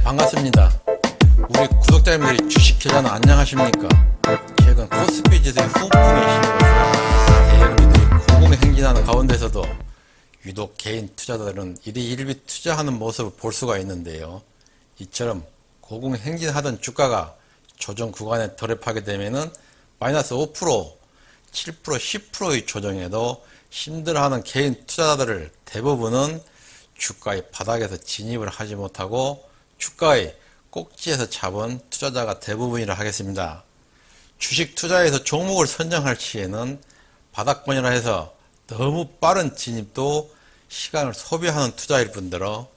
반갑습니다. 우리 구독자님들이 주식 계좌는 안녕하십니까? 최근 코스피 지수의 후풍에 실려서 대형주들이 고공행진하는 가운데서도 유독 개인 투자자들은 일희일비 투자하는 모습을 볼 수가 있는데요. 이처럼 고공행진하던 주가가 조정 구간에 돌입하게 되면은 마이너스 5%, 7%, 10%의 조정에도 힘들어하는 개인 투자자들을 대부분은 주가의 바닥에서 진입을 하지 못하고 주가의 꼭지에서 잡은 투자자가 대부분이라 하겠습니다. 주식 투자에서 종목을 선정할 시에는 바닥권이라 해서 너무 빠른 진입도 시간을 소비하는 투자일 뿐더러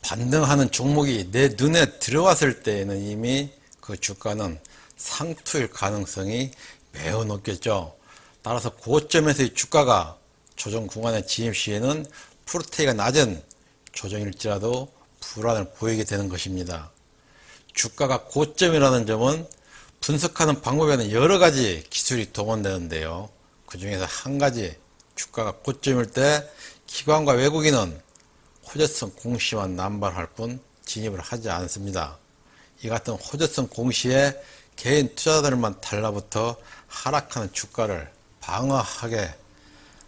반등하는 종목이 내 눈에 들어왔을 때에는 이미 그 주가는 상투일 가능성이 매우 높겠죠. 따라서 고점에서의 주가가 조정 구간에 진입 시에는 프로테이가 낮은 조정일지라도 불안을 보이게 되는 것입니다. 주가가 고점이라는 점은 분석하는 방법에는 여러 가지 기술이 동원되는데요. 그 중에서 한 가지, 주가가 고점일 때 기관과 외국인은 호재성 공시만 남발할 뿐 진입을 하지 않습니다. 이 같은 호재성 공시에 개인 투자자들만 달라붙어 하락하는 주가를 방어하게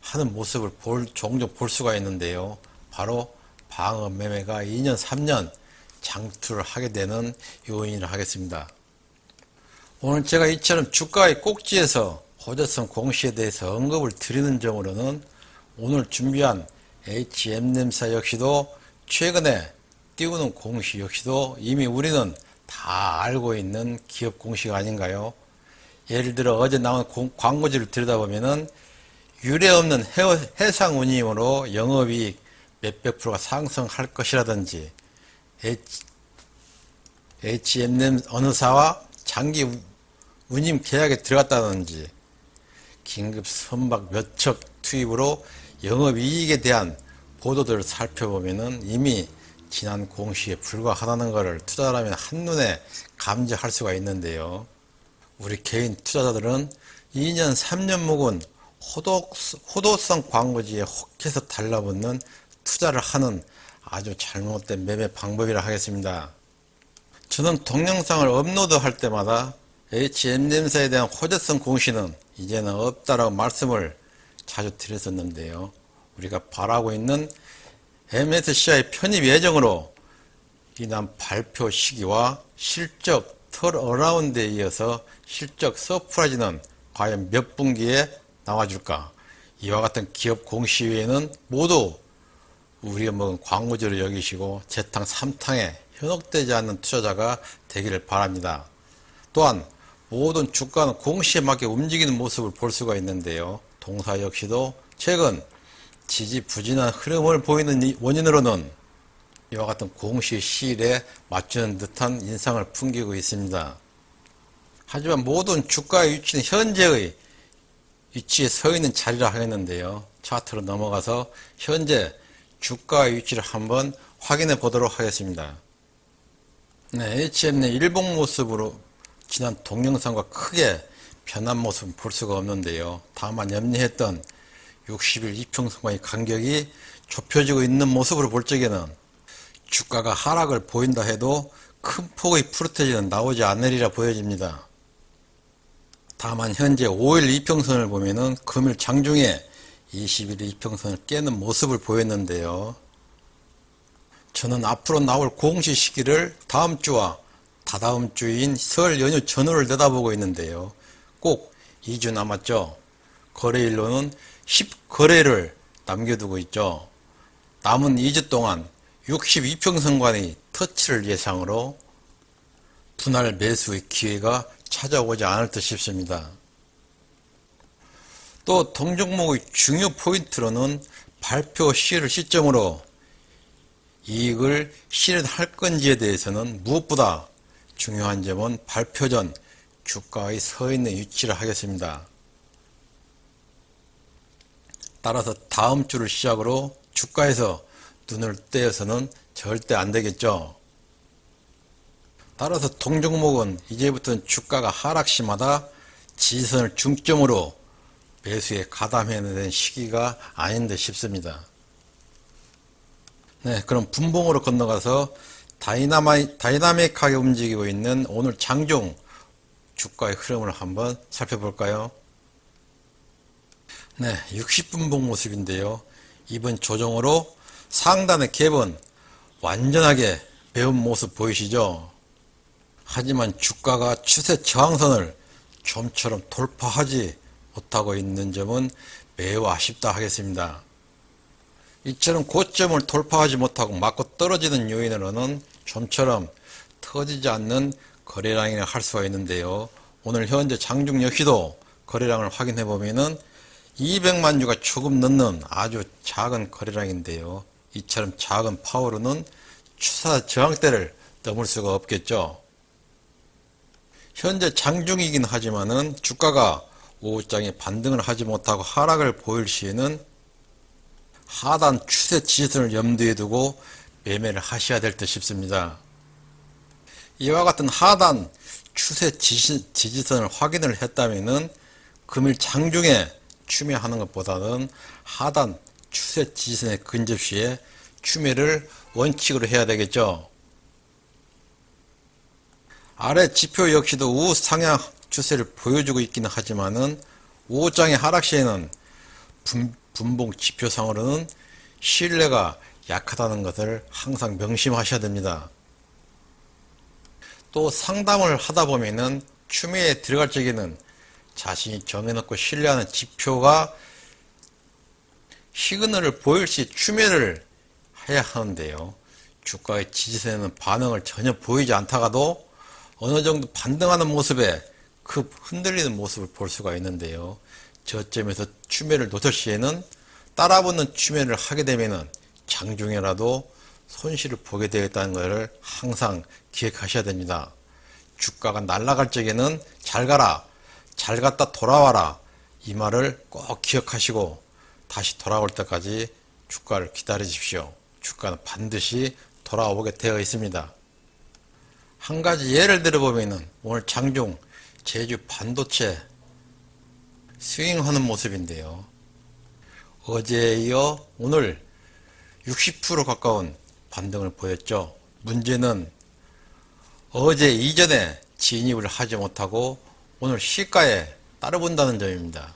하는 모습을 종종 볼 수가 있는데요. 바로 방어 매매가 2년, 3년 장투를 하게 되는 요인이라 하겠습니다. 오늘 제가 이처럼 주가의 꼭지에서 호재성 공시에 대해서 언급을 드리는 점으로는 오늘 준비한 HM님사 역시도 최근에 띄우는 공시 역시도 이미 우리는 다 알고 있는 기업 공시가 아닌가요? 예를 들어 어제 나온 광고지를 들여다보면은 유례없는 해상운임으로 영업이익 몇백 프로가 상승할 것이라든지 HMM 어느사와 장기 운임 계약에 들어갔다든지 긴급 선박 몇 척 투입으로 영업이익에 대한 보도들을 살펴보면은 이미 지난 공시에 불과하다는 것을 투자자라면 한눈에 감지할 수가 있는데요. 우리 개인 투자자들은 2년, 3년 묵은 호도성 광고지에 혹해서 달라붙는 투자를 하는 아주 잘못된 매매 방법이라 하겠습니다. 저는 동영상을 업로드할 때마다 HM님사에 대한 호재성 공시는 이제는 없다라고 말씀을 자주 드렸었는데요. 우리가 바라고 있는 MSCI 편입 예정으로 이난 발표 시기와 실적 턴어라운드에 이어서 실적 서프라이즈는 과연 몇 분기에 나와줄까? 이와 같은 기업 공시 외에는 모두 우리가 먹은 광고주를 여기시고 재탕 3탕에 현혹되지 않는 투자자가 되기를 바랍니다. 또한 모든 주가는 공시에 맞게 움직이는 모습을 볼 수가 있는데요. 동사 역시도 최근 지지부진한 흐름을 보이는 원인으로는 이와 같은 공시 시일에 맞추는 듯한 인상을 풍기고 있습니다. 하지만 모든 주가의 위치는 현재의 위치에 서 있는 자리라 하겠는데요. 차트로 넘어가서 현재 주가의 위치를 한번 확인해 보도록 하겠습니다. 네, HM의 일봉 모습으로 지난 동영상과 크게 변한 모습은 볼 수가 없는데요. 다만 염려했던 60일 이평선과의 간격이 좁혀지고 있는 모습으로 볼 적에는 주가가 하락을 보인다 해도 큰 폭의 프로테이는 나오지 않으리라 보여집니다. 다만 현재 5일 이평선을 보면은 금일 장중에 20일 이평선을 깨는 모습을 보였는데요. 저는 앞으로 나올 공시 시기를 다음 주와 다다음 주인 설 연휴 전후를 내다보고 있는데요. 꼭 2주 남았죠. 거래일로는 10거래를 남겨두고 있죠. 남은 2주 동안 62평선관의 터치를 예상으로 분할 매수의 기회가 찾아오지 않을 듯 싶습니다. 또 동종목의 중요 포인트로는 발표 시일을 시점으로 이익을 실현할 건지에 대해서는 무엇보다 중요한 점은 발표 전 주가의 서 있는 위치를 하겠습니다. 따라서 다음 주를 시작으로 주가에서 눈을 떼어서는 절대 안 되겠죠. 따라서 동종목은 이제부터는 주가가 하락시마다 지지선을 중점으로 매수에 가담해야 되는 시기가 아닌 듯 싶습니다. 네, 그럼 분봉으로 건너가서 다이나믹하게 움직이고 있는 오늘 장중 주가의 흐름을 한번 살펴볼까요? 네, 60분봉 모습인데요. 이번 조정으로 상단의 갭은 완전하게 배운 모습 보이시죠? 하지만 주가가 추세 저항선을 좀처럼 돌파하지 못하고 있는 점은 매우 아쉽다 하겠습니다. 이처럼 고점을 돌파하지 못하고 맞고 떨어지는 요인으로는 좀처럼 터지지 않는 거래량이라 할 수가 있는데요. 오늘 현재 장중 역시도 거래량을 확인해 보면은 200만 주가 조금 넘는 아주 작은 거래량인데요. 이처럼 작은 파워로는 추세 저항대를 넘을 수가 없겠죠. 현재 장중이긴 하지만은 주가가 오후장에 반등을 하지 못하고 하락을 보일 시에는 하단 추세 지지선을 염두에 두고 매매를 하셔야 될 듯 싶습니다. 이와 같은 하단 추세 지지선을 확인을 했다면은 금일 장중에 추매하는 것보다는 하단 추세 지지선에 근접 시에 추매를 원칙으로 해야 되겠죠. 아래 지표 역시도 우상향 추세를 보여주고 있기는 하지만은 오후장의 하락 시에는 분봉 지표상으로는 신뢰가 약하다는 것을 항상 명심하셔야 됩니다. 또 상담을 하다 보면은 추매에 들어갈 적에는 자신이 정해놓고 신뢰하는 지표가 시그널을 보일 시 추매를 해야 하는데요. 주가의 지지선에는 반응을 전혀 보이지 않다가도 어느 정도 반등하는 모습에 급 흔들리는 모습을 볼 수가 있는데요. 저점에서 추매를 놓칠 시에는 따라붙는 추매를 하게 되면은 장중에라도 손실을 보게 되겠다는 것을 항상 기억하셔야 됩니다. 주가가 날아갈 적에는 잘 가라, 잘 갔다 돌아와라, 이 말을 꼭 기억하시고 다시 돌아올 때까지 주가를 기다리십시오. 주가는 반드시 돌아오게 되어 있습니다. 한 가지 예를 들어보면은 오늘 장중 제주 반도체 스윙하는 모습인데요. 어제에 이어 오늘 60% 가까운 반등을 보였죠. 문제는 어제 이전에 진입을 하지 못하고 오늘 시가에 따라본다는 점입니다.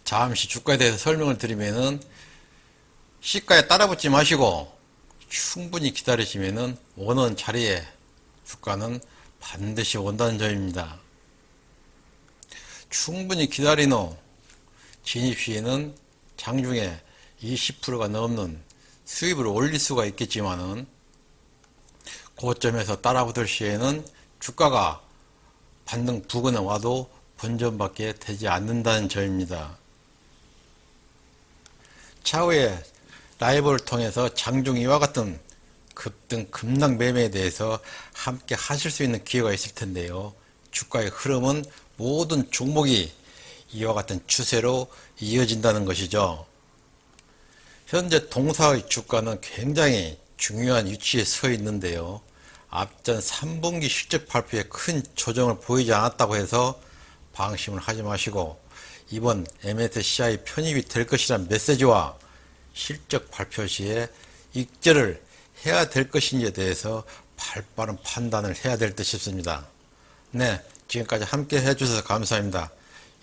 잠시 주가에 대해서 설명을 드리면은 시가에 따라붙지 마시고 충분히 기다리시면은 원하는 자리에 주가는 반드시 온다는 점입니다. 충분히 기다린 후 진입 시에는 장중에 20%가 넘는 수입을 올릴 수가 있겠지만은 고점에서 따라붙을 시에는 주가가 반등 부근에 와도 본전밖에 되지 않는다는 점입니다. 차후에 라이브를 통해서 장중 이와 같은 급등 급락 매매에 대해서 함께 하실 수 있는 기회가 있을 텐데요. 주가의 흐름은 모든 종목이 이와 같은 추세로 이어진다는 것이죠. 현재 동사의 주가는 굉장히 중요한 위치에 서 있는데요. 앞전 3분기 실적 발표에 큰 조정을 보이지 않았다고 해서 방심을 하지 마시고 이번 MSCI 편입이 될 것이란 메시지와 실적 발표 시에 익절을 해야 될 것인지에 대해서 발빠른 판단을 해야 될 듯 싶습니다. 네, 지금까지 함께 해주셔서 감사합니다.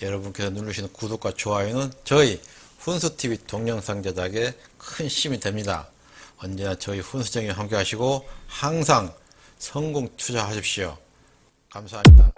여러분께서 누르시는 구독과 좋아요는 저희 훈수TV 동영상 제작에 큰 힘이 됩니다. 언제나 저희 훈수정에 함께 하시고 항상 성공 투자하십시오. 감사합니다.